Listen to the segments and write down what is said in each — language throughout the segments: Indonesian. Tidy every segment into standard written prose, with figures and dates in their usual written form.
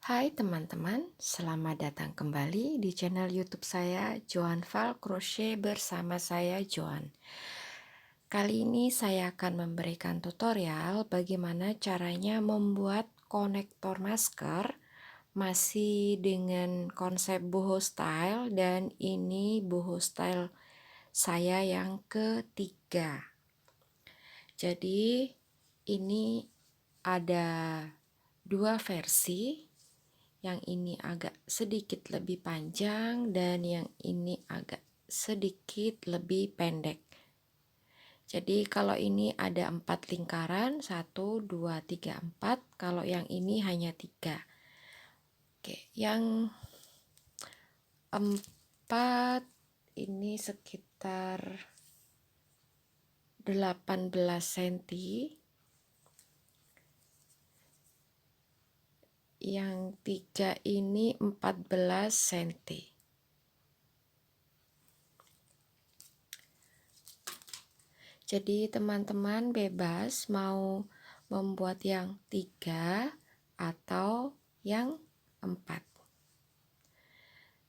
Hai teman-teman, selamat datang kembali di channel YouTube saya, Joan Val Crochet bersama saya Joan. Kali ini saya akan memberikan tutorial bagaimana caranya membuat konektor masker masih dengan konsep boho style, dan ini boho style saya yang ketiga. Jadi ini ada dua versi. Yang ini agak sedikit lebih panjang dan yang ini agak sedikit lebih pendek. Jadi kalau ini ada 4 lingkaran, 1, 2, 3, 4. Kalau yang ini hanya 3. Oke, yang 4 ini sekitar 18 cm. Yang 3 ini 14 cm. Jadi teman-teman bebas mau membuat yang 3 atau yang 4.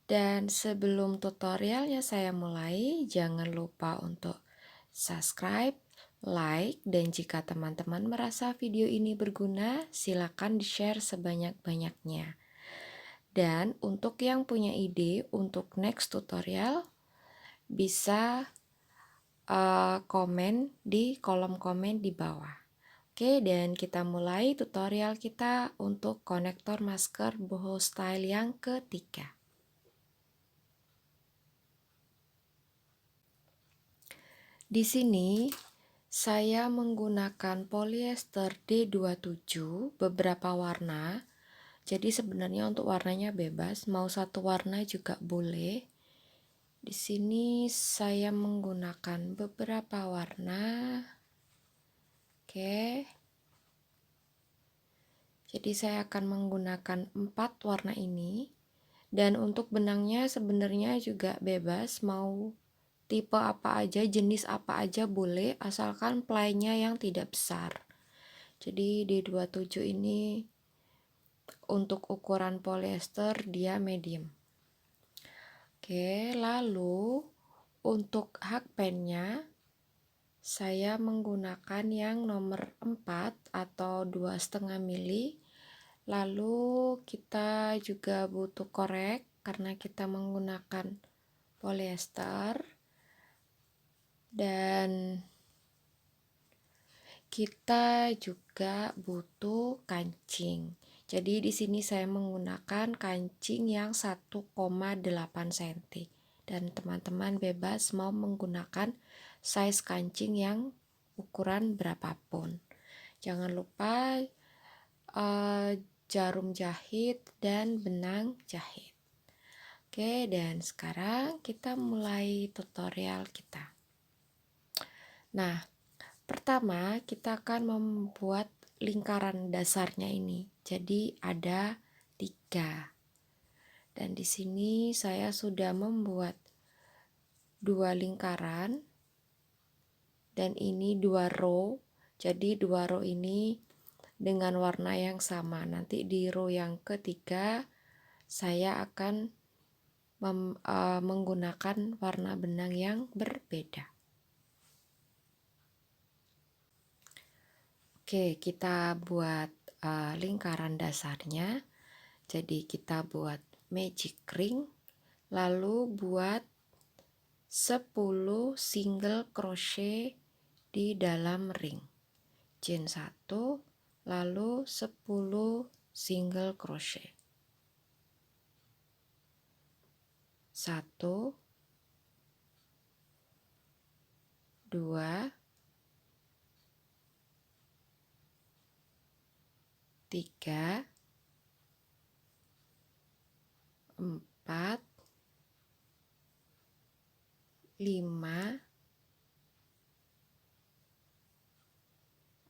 Dan sebelum tutorialnya saya mulai, jangan lupa untuk subscribe, like, dan jika teman-teman merasa video ini berguna, silakan di-share sebanyak-banyaknya. Dan untuk yang punya ide untuk next tutorial, bisa komen di kolom komen di bawah. Oke, dan kita mulai tutorial kita untuk konektor masker boho style yang ketiga. Di sini saya menggunakan polyester D27 beberapa warna. Jadi sebenarnya untuk warnanya bebas, mau satu warna juga boleh. Di sini saya menggunakan beberapa warna. Oke. Jadi saya akan menggunakan 4 warna ini. Dan untuk benangnya sebenarnya juga bebas, mau tipe apa aja, jenis apa aja boleh, asalkan playnya yang tidak besar. Jadi D27 ini untuk ukuran polyester dia medium. Oke, lalu untuk hakpennya saya menggunakan yang nomor 4 atau 2,5 mili. Lalu kita juga butuh korek karena kita menggunakan polyester, dan kita juga butuh kancing. Jadi di sini saya menggunakan kancing yang 1,8 cm. Dan teman-teman bebas mau menggunakan size kancing yang ukuran berapapun. Jangan lupa jarum jahit dan benang jahit. Oke, dan sekarang kita mulai tutorial kita. Nah, pertama kita akan membuat lingkaran dasarnya ini. Jadi ada 3. Dan di sini saya sudah membuat 2 lingkaran. Dan ini 2 row. Jadi 2 row ini dengan warna yang sama. Nanti di row yang ketiga saya akan menggunakan warna benang yang berbeda. Oke, kita buat lingkaran dasarnya. Jadi kita buat magic ring, lalu buat 10 single crochet di dalam ring. Chain 1, lalu 10 single crochet. 1, 2, 3, 4, 5,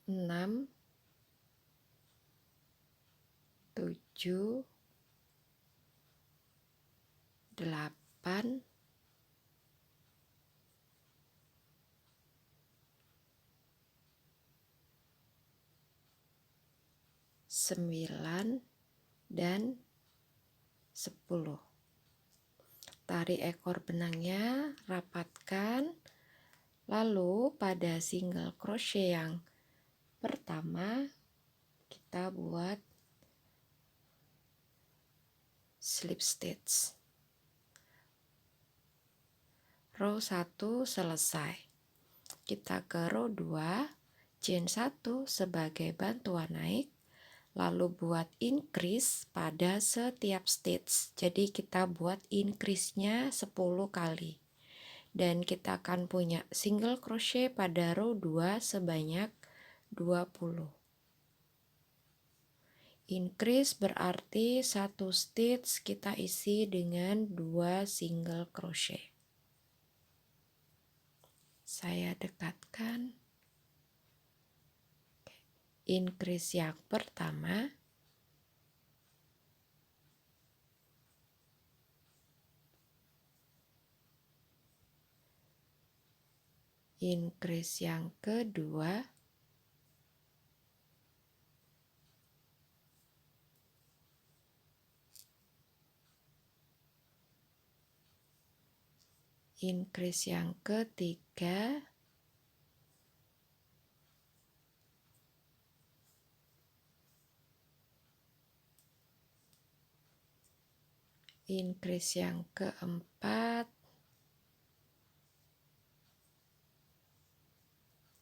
6, 7, 8, 9, dan 10. Tarik ekor benangnya, rapatkan. Lalu pada single crochet yang pertama kita buat slip stitch. Row 1 selesai. Kita ke row 2, chain 1 sebagai bantuan naik, lalu buat increase pada setiap stitch. Jadi kita buat increase-nya 10 kali. Dan kita akan punya single crochet pada row 2 sebanyak 20. Increase berarti satu stitch kita isi dengan 2 single crochet. Saya dekatkan. Increase yang pertama, increase yang kedua, increase yang ketiga, increase yang keempat,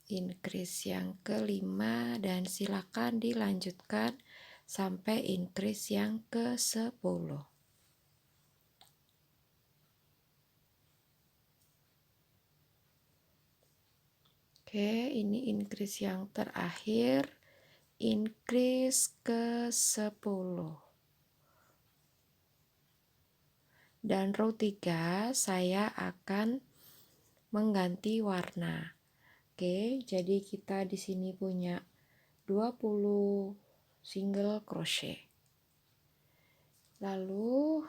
increase yang kelima, dan silakan dilanjutkan sampai increase yang ke-10. Oke, ini increase yang terakhir, increase ke-10. Dan row 3 saya akan mengganti warna. Oke, jadi kita di sini punya 20 single crochet. Lalu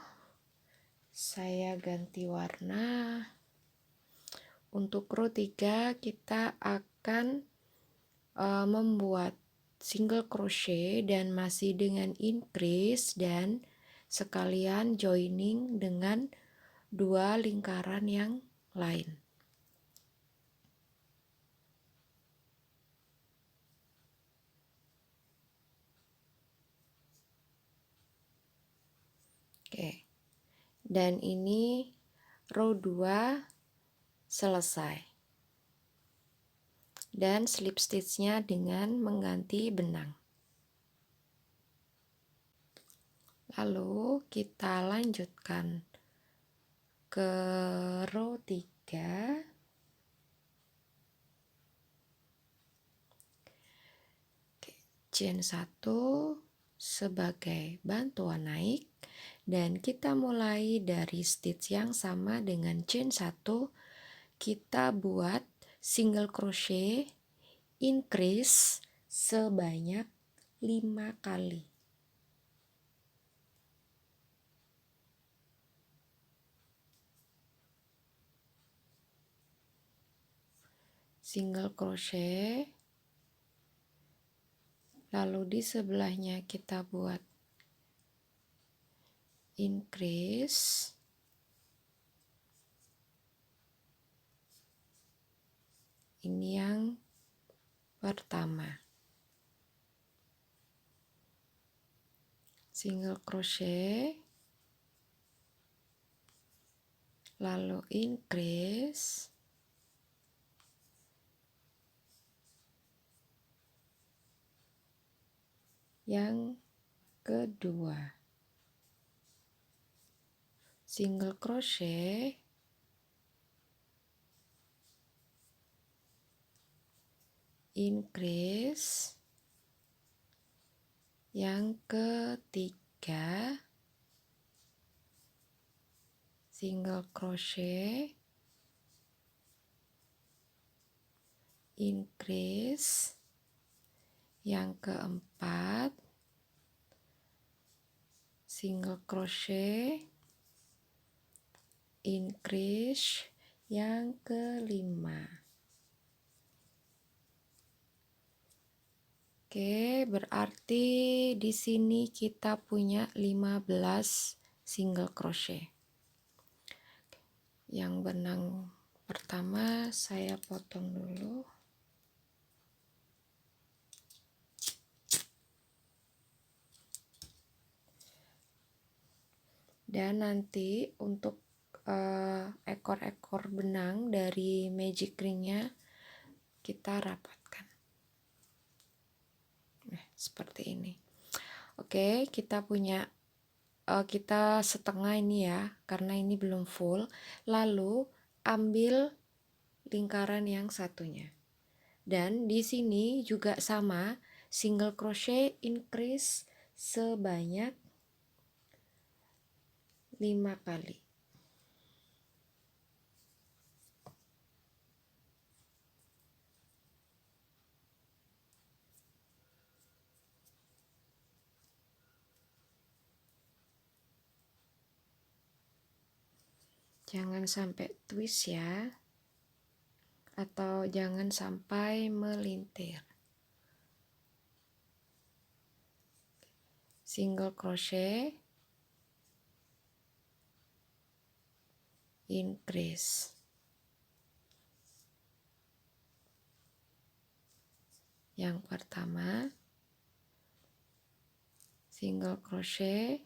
saya ganti warna. Untuk row 3 kita akan membuat single crochet dan masih dengan increase dan sekalian joining dengan 2 lingkaran yang lain. Oke, dan ini row 2 selesai. Dan slip stitchnya dengan mengganti benang. Lalu kita lanjutkan ke row 3. Chain 1 sebagai bantuan naik, dan kita mulai dari stitch yang sama dengan chain 1, kita buat single crochet increase sebanyak 5 kali. Single crochet, lalu di sebelahnya kita buat increase, ini yang pertama, single crochet, lalu increase, yang kedua, single crochet, increase, yang ketiga, single crochet, increase, yang keempat, single crochet, increase, yang kelima. Oke, berarti di sini kita punya 15 single crochet. Yang benang pertama saya potong dulu. Dan nanti untuk ekor-ekor benang dari magic ringnya kita rapatkan. Nah, seperti ini. Oke, kita punya kita setengah ini ya, karena ini belum full. Lalu ambil lingkaran yang satunya. Dan di sini juga sama, single crochet increase sebanyak 5 kali. Jangan sampai twist ya, atau jangan sampai melintir. Single crochet, increase. Yang pertama, single crochet,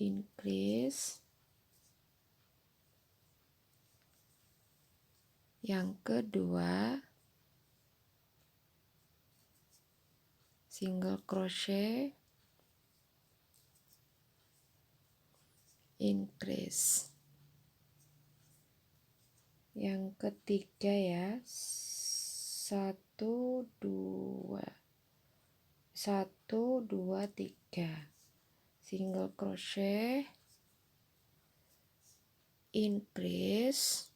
increase. Yang kedua, single crochet, increase. Yang ketiga ya, 1 2 1 2 3 single crochet, increase.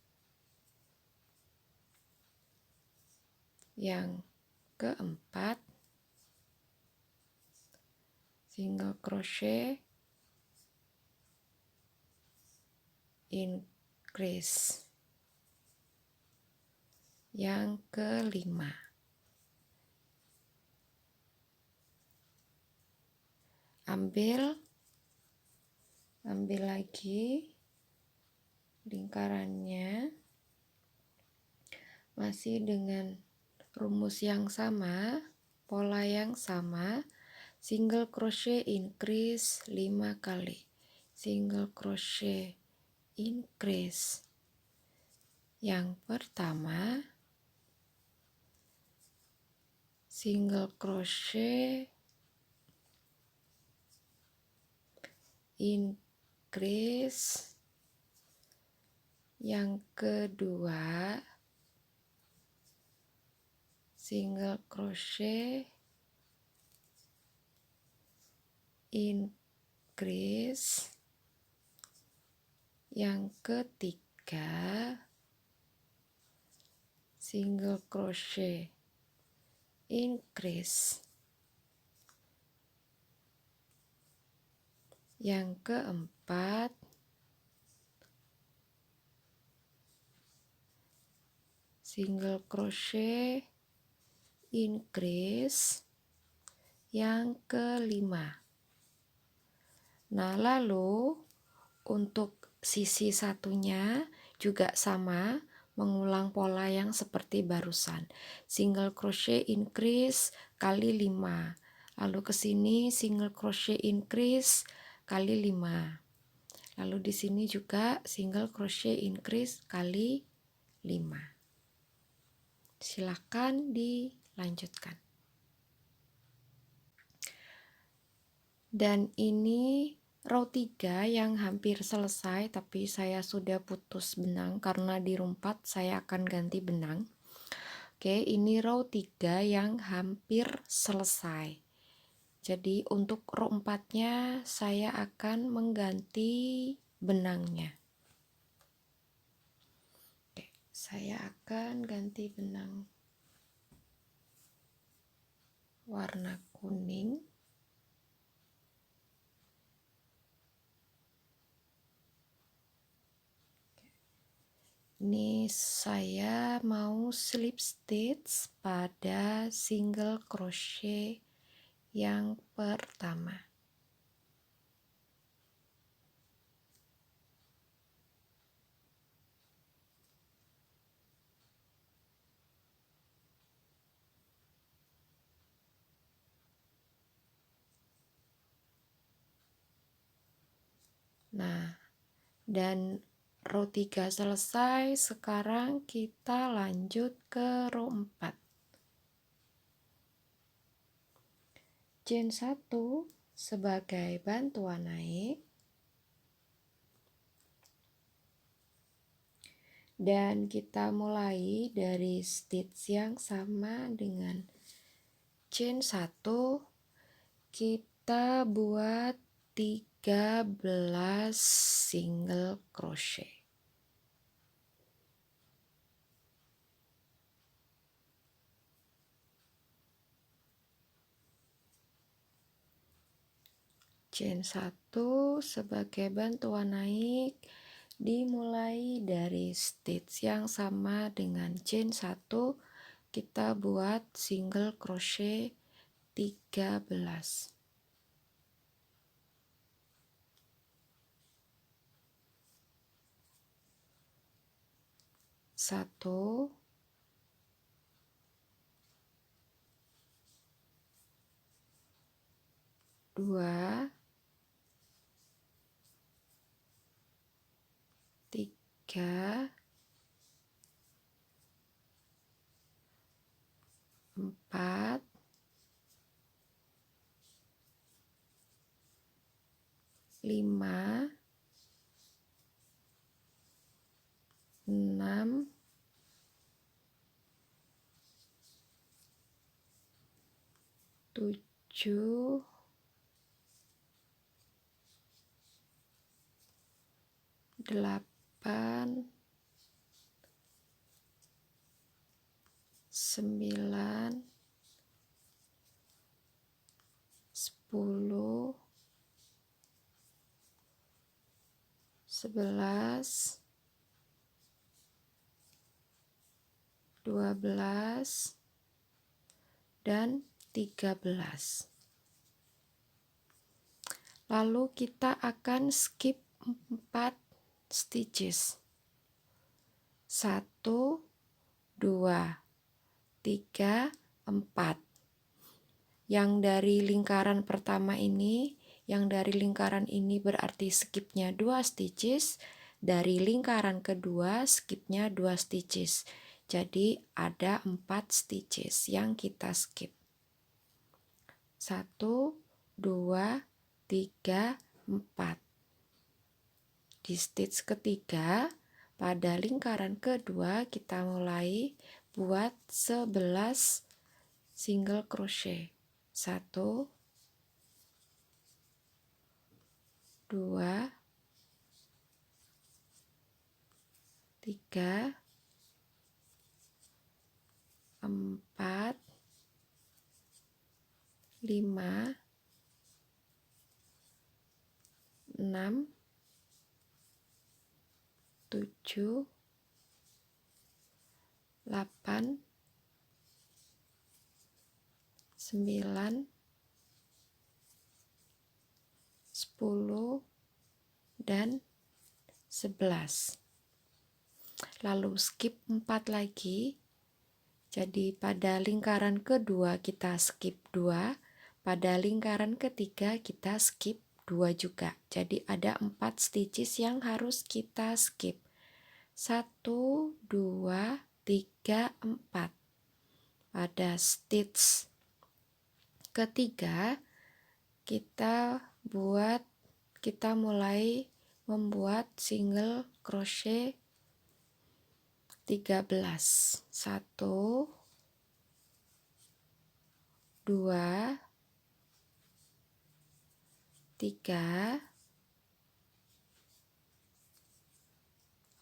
Yang keempat, single crochet, increase. Yang kelima, ambil lagi lingkarannya, masih dengan rumus yang sama, pola yang sama, single crochet increase 5 kali, single crochet increase. Yang pertama, single crochet, increase. Yang kedua, single crochet, increase. Yang ketiga, single crochet, increase. Yang keempat, single crochet, increase. Yang kelima. Nah, lalu untuk sisi satunya juga sama, mengulang pola yang seperti barusan. Single crochet increase kali 5. Lalu ke sini single crochet increase kali 5. Lalu di sini juga single crochet increase kali 5. Silakan dilanjutkan. Dan ini row 3 yang hampir selesai, tapi saya sudah putus benang karena di rumpat saya akan ganti benang. Oke, ini row 3 yang hampir selesai. Jadi untuk row 4-nya saya akan mengganti benangnya. Oke, saya akan ganti benang warna kuning. saya mau slip stitch pada single crochet yang pertama. Nah, dan row 3 selesai, sekarang kita lanjut ke row 4. Chain 1 sebagai bantuan naik, dan kita mulai dari stitch yang sama dengan chain 1. Kita buat 13 single crochet. Chain 1 sebagai bantuan naik, dimulai dari stitch yang sama dengan chain 1, kita buat single crochet 13. 1, 2, 3, 4, 5, 6, 7, 8, 9, 10, 11, 12, dan 13. Lalu kita akan skip 4 stitches. 1, 2, 3, 4. Yang dari lingkaran pertama ini, berarti skipnya 2 stitches. Dari lingkaran kedua skipnya 2 stitches. Jadi ada 4 stitches yang kita skip. 1, 2, 3, 4. Di stitch ketiga, pada lingkaran kedua kita mulai buat 11 single crochet. 1, 2, 3, 4, 5, 6, 7, 8, 9, 10, dan 11. Lalu skip 4 lagi. Jadi pada lingkaran kedua kita skip 2, pada lingkaran ketiga kita skip 2 juga. Jadi ada 4 stitches yang harus kita skip. 1, 2, 3, 4. Pada stitch ketiga kita mulai membuat single crochet 13. 1, 2, 3,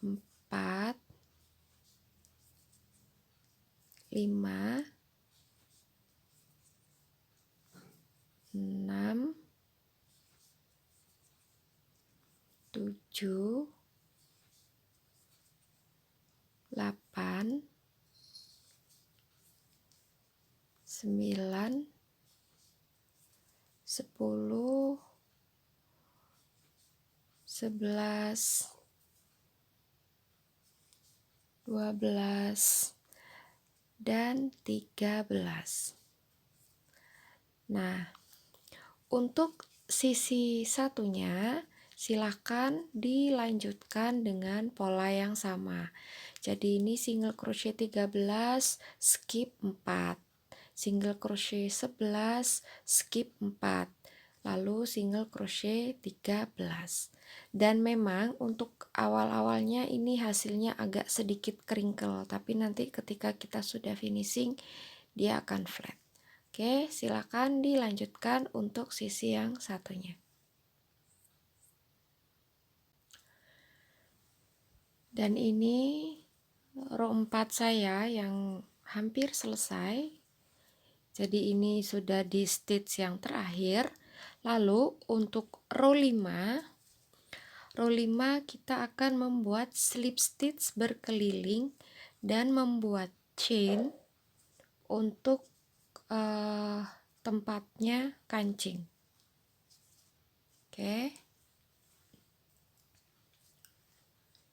4, 5, 6, 7, 8, 9, 10, 11, 12, dan 13. Nah, untuk sisi satunya silahkan dilanjutkan dengan pola yang sama. Jadi ini single crochet 13, skip 4, single crochet 11, skip 4, lalu single crochet 13. Dan memang untuk awal-awalnya ini hasilnya agak sedikit crinkle, tapi nanti ketika kita sudah finishing dia akan flat. Oke, silakan dilanjutkan untuk sisi yang satunya. Dan ini row 4 saya yang hampir selesai. Jadi ini sudah di stitch yang terakhir. Lalu untuk row 5 kita akan membuat slip stitch berkeliling dan membuat chain untuk tempatnya kancing. Oke.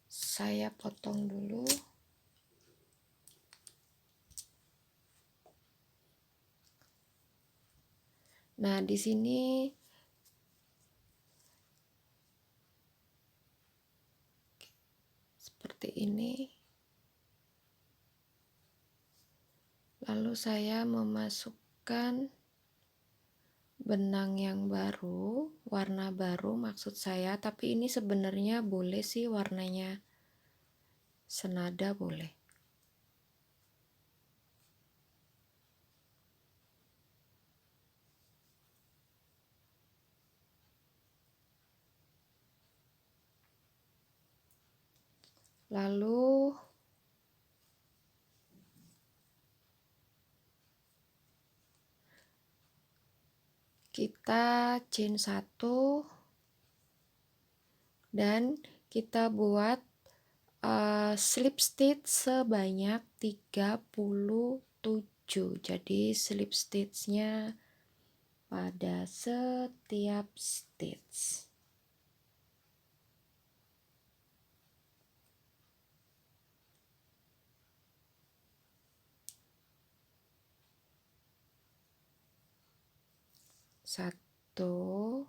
Saya potong dulu. Nah, di sini seperti ini. Lalu saya memasukkan benang yang baru, warna baru maksud saya, tapi ini sebenarnya boleh sih warnanya senada boleh. Lalu kita chain 1 dan kita buat slip stitch sebanyak 37. Jadi slip stitchnya pada setiap stitch. Satu,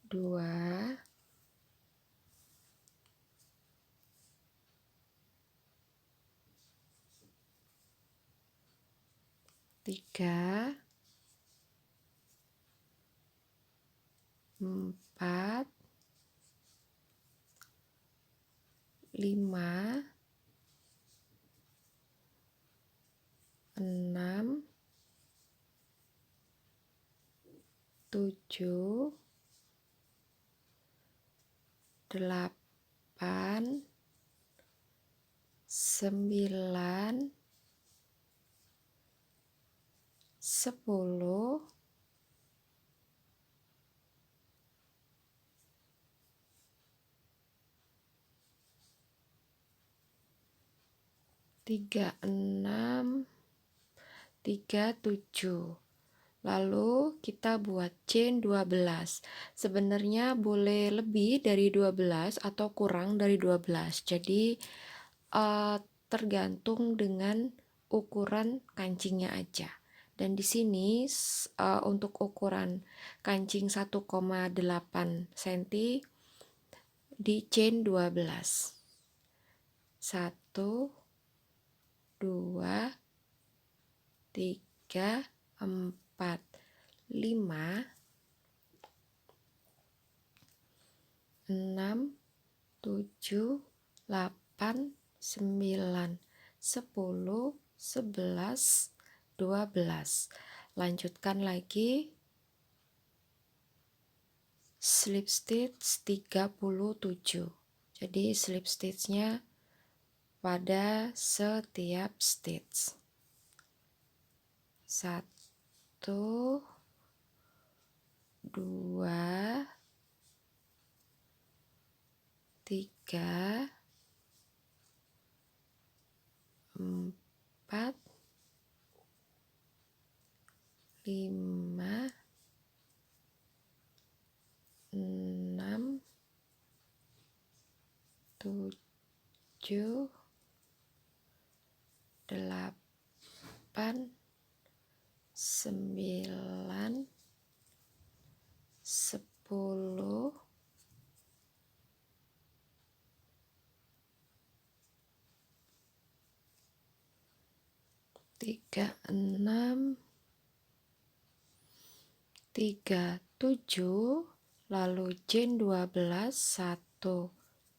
dua, tiga, 4, 5, 6, 7, 8, 9, 10, 36, 37. Lalu kita buat chain 12. Sebenarnya boleh lebih dari 12 atau kurang dari 12. Jadi tergantung dengan ukuran kancingnya aja. Dan di sini untuk ukuran kancing 1,8 cm di chain 12. 1, 2, 3, 4, 5, 6, 7, 8, 9, 10, 11, 12. Lanjutkan lagi slip stitch 37. Jadi slip stitchnya pada setiap stitch. 1, 2, 3, 4, 5, 6, 7, 8, 9, 10, 36, 37, lalu Jen 12, 1,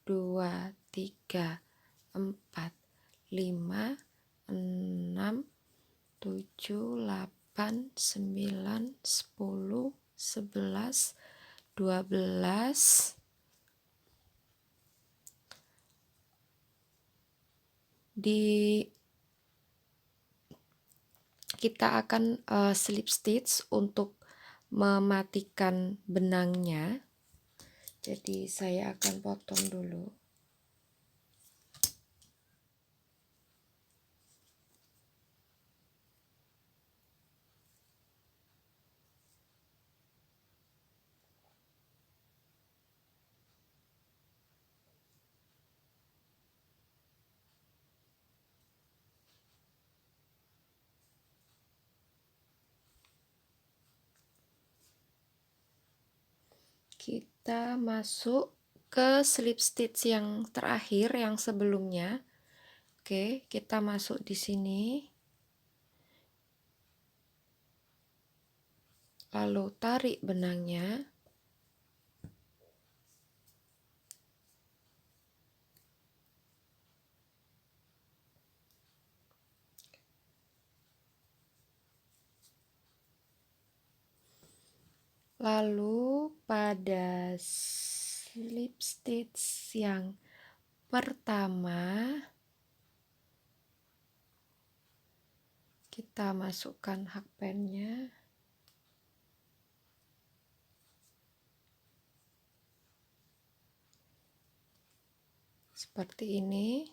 2, 3, 4, 5, 6, 7, 8, 9, 10, 11, 12, kita akan slip stitch untuk mematikan benangnya. Jadi saya akan potong dulu. Kita masuk ke slip stitch yang terakhir, yang sebelumnya. Oke, kita masuk di sini. Lalu tarik benangnya. Lalu pada slip stitch yang pertama kita masukkan hakpennya. Seperti ini.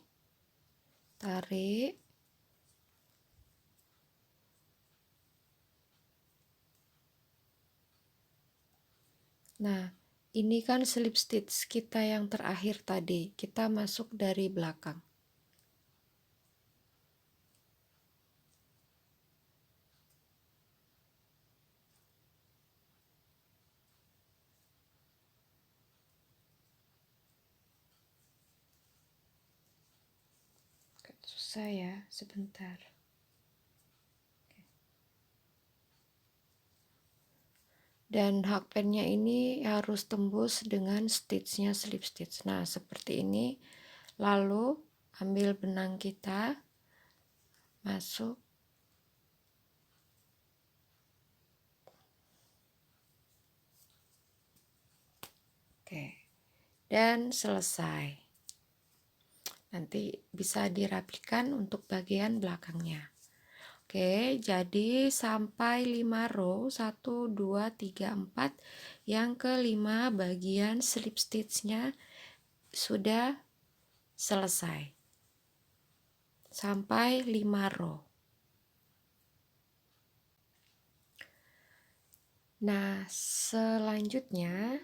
Tarik. Nah, ini kan slip stitch kita yang terakhir tadi. Kita masuk dari belakang. Susah ya, sebentar. Dan hakpennya ini harus tembus dengan stitchnya slip stitch. Nah, seperti ini. Lalu ambil benang kita, masuk. Oke, dan selesai. Nanti bisa dirapikan untuk bagian belakangnya. Oke, jadi sampai 5 row, 1, 2, 3, 4. Yang kelima bagian slip stitchnya sudah selesai. Sampai 5 row. Nah, selanjutnya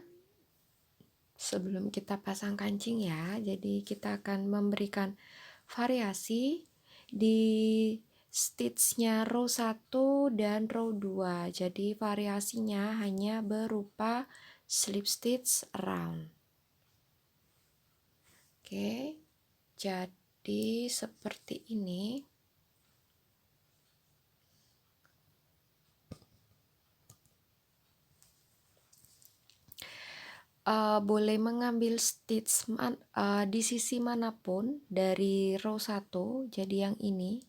sebelum kita pasang kancing ya, jadi kita akan memberikan variasi di stitchnya row 1 dan row 2. Jadi variasinya hanya berupa slip stitch round. Oke, jadi seperti ini. Boleh mengambil stitch di sisi manapun dari row 1. Jadi yang ini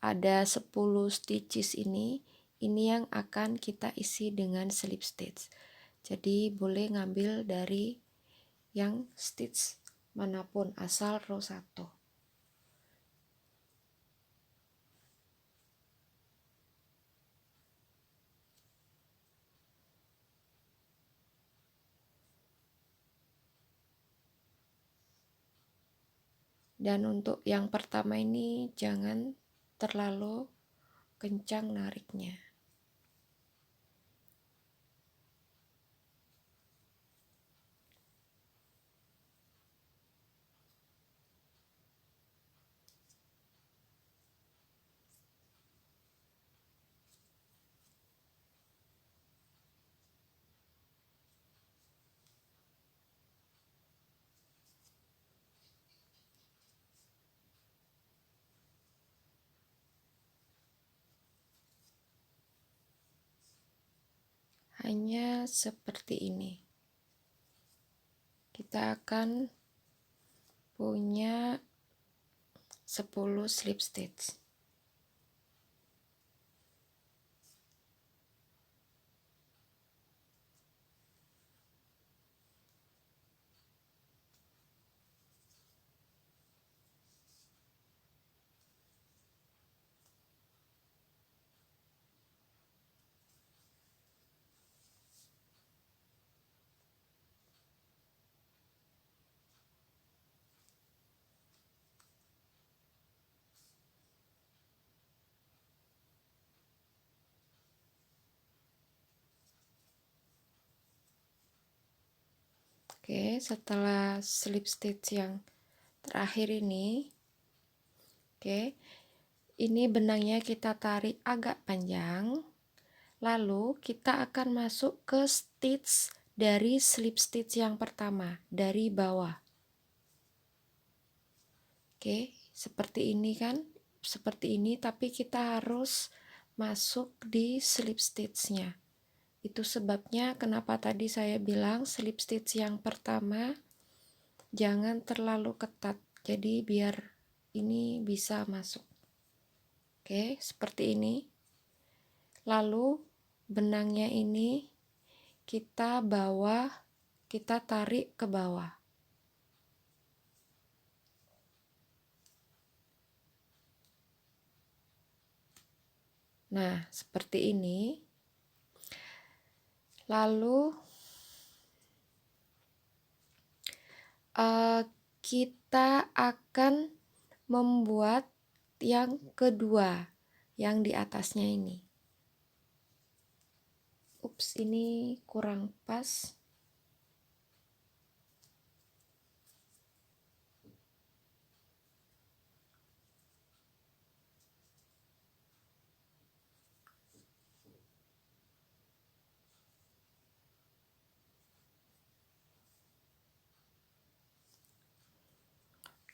ada 10 stitches ini yang akan kita isi dengan slip stitch. Jadi boleh ngambil dari yang stitch manapun asal row 1. Dan untuk yang pertama ini jangan terlalu kencang nariknya. Hanya seperti ini. Kita akan punya 10 slip stitch. Oke, setelah slip stitch yang terakhir ini, oke, ini benangnya kita tarik agak panjang, lalu kita akan masuk ke stitch dari slip stitch yang pertama, dari bawah. Oke, seperti ini kan, seperti ini, tapi kita harus masuk di slip stitchnya. Itu sebabnya kenapa tadi saya bilang slip stitch yang pertama jangan terlalu ketat, jadi biar ini bisa masuk. Oke, seperti ini. Lalu benangnya ini kita tarik ke bawah. Nah, seperti ini. Lalu kita akan membuat yang kedua, yang di atasnya ini. Ups, ini kurang pas.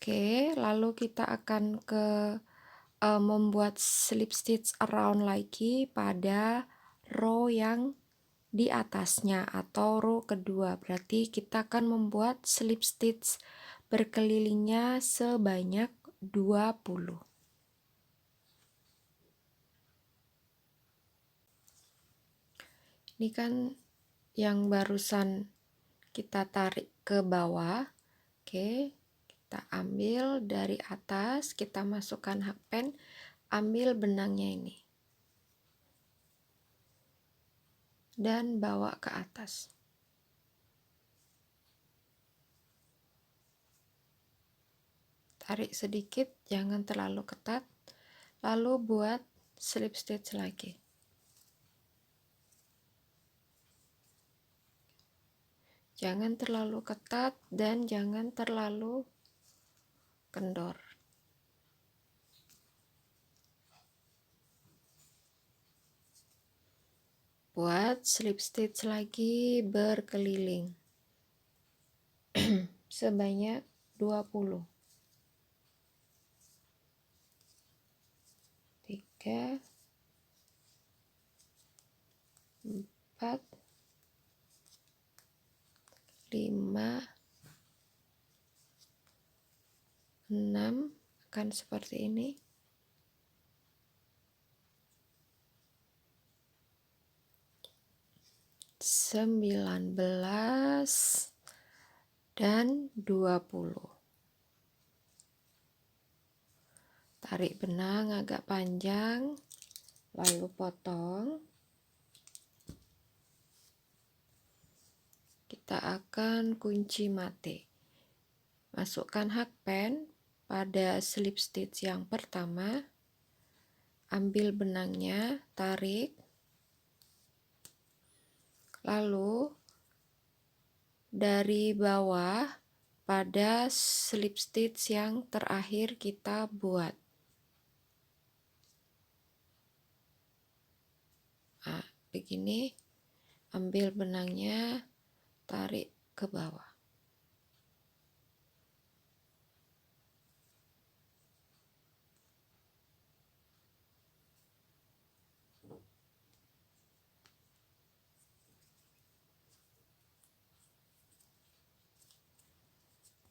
Oke, lalu kita akan membuat slip stitch around lagi pada row yang di atasnya atau row kedua. Berarti kita akan membuat slip stitch berkelilingnya sebanyak 20. Ini kan yang barusan kita tarik ke bawah. Oke, kita ambil dari atas, kita masukkan hakpen, ambil benangnya ini dan bawa ke atas. Tarik sedikit, jangan terlalu ketat, lalu buat slip stitch lagi. Jangan terlalu ketat dan jangan terlalu kendor. Buat slip stitch lagi berkeliling sebanyak 20. 3, 4, 5, 6, akan seperti ini. 19 dan 20. Tarik benang agak panjang, lalu potong. Kita akan kunci mate. Masukkan hakpen, pada slip stitch yang pertama, ambil benangnya, tarik, lalu dari bawah pada slip stitch yang terakhir kita buat. Nah, begini, ambil benangnya, tarik ke bawah.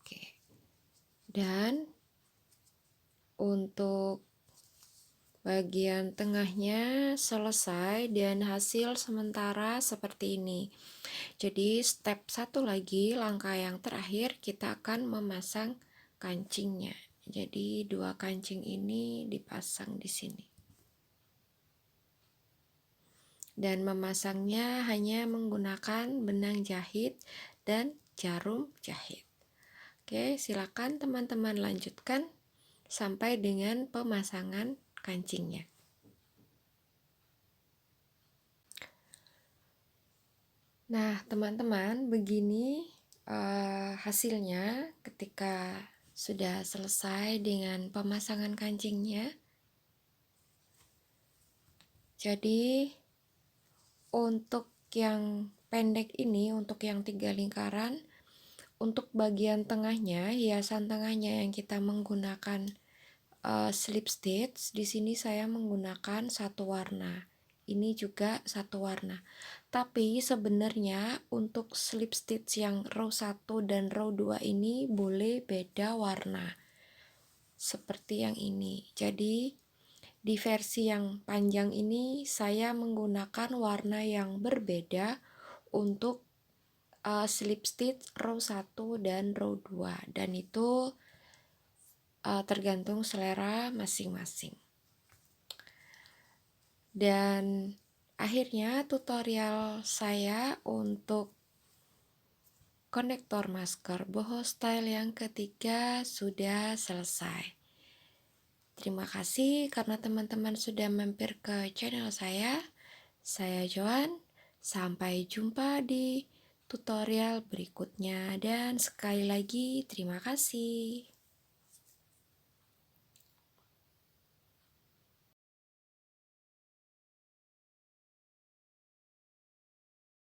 Oke. Dan untuk bagian tengahnya selesai dan hasil sementara seperti ini. Jadi step satu lagi, langkah yang terakhir, kita akan memasang kancingnya. Jadi dua kancing ini dipasang di sini. Dan memasangnya hanya menggunakan benang jahit dan jarum jahit. Oke, silakan teman-teman lanjutkan sampai dengan pemasangan kancingnya. Nah, teman-teman, begini hasilnya ketika sudah selesai dengan pemasangan kancingnya. Jadi, untuk yang pendek ini, untuk yang 3 lingkaran, untuk bagian tengahnya, hiasan tengahnya yang kita menggunakan slip stitch, di sini saya menggunakan satu warna. Ini juga satu warna. Tapi sebenarnya untuk slip stitch yang row 1 dan row 2 ini boleh beda warna. Seperti yang ini. Jadi di versi yang panjang ini saya menggunakan warna yang berbeda untuk slip stitch row 1 dan row 2. Dan itu tergantung selera masing-masing. Dan akhirnya tutorial saya untuk konektor masker boho style yang ketiga sudah selesai. Terima kasih karena teman-teman sudah mampir ke channel saya. Saya Joan, sampai jumpa di tutorial berikutnya dan sekali lagi terima kasih.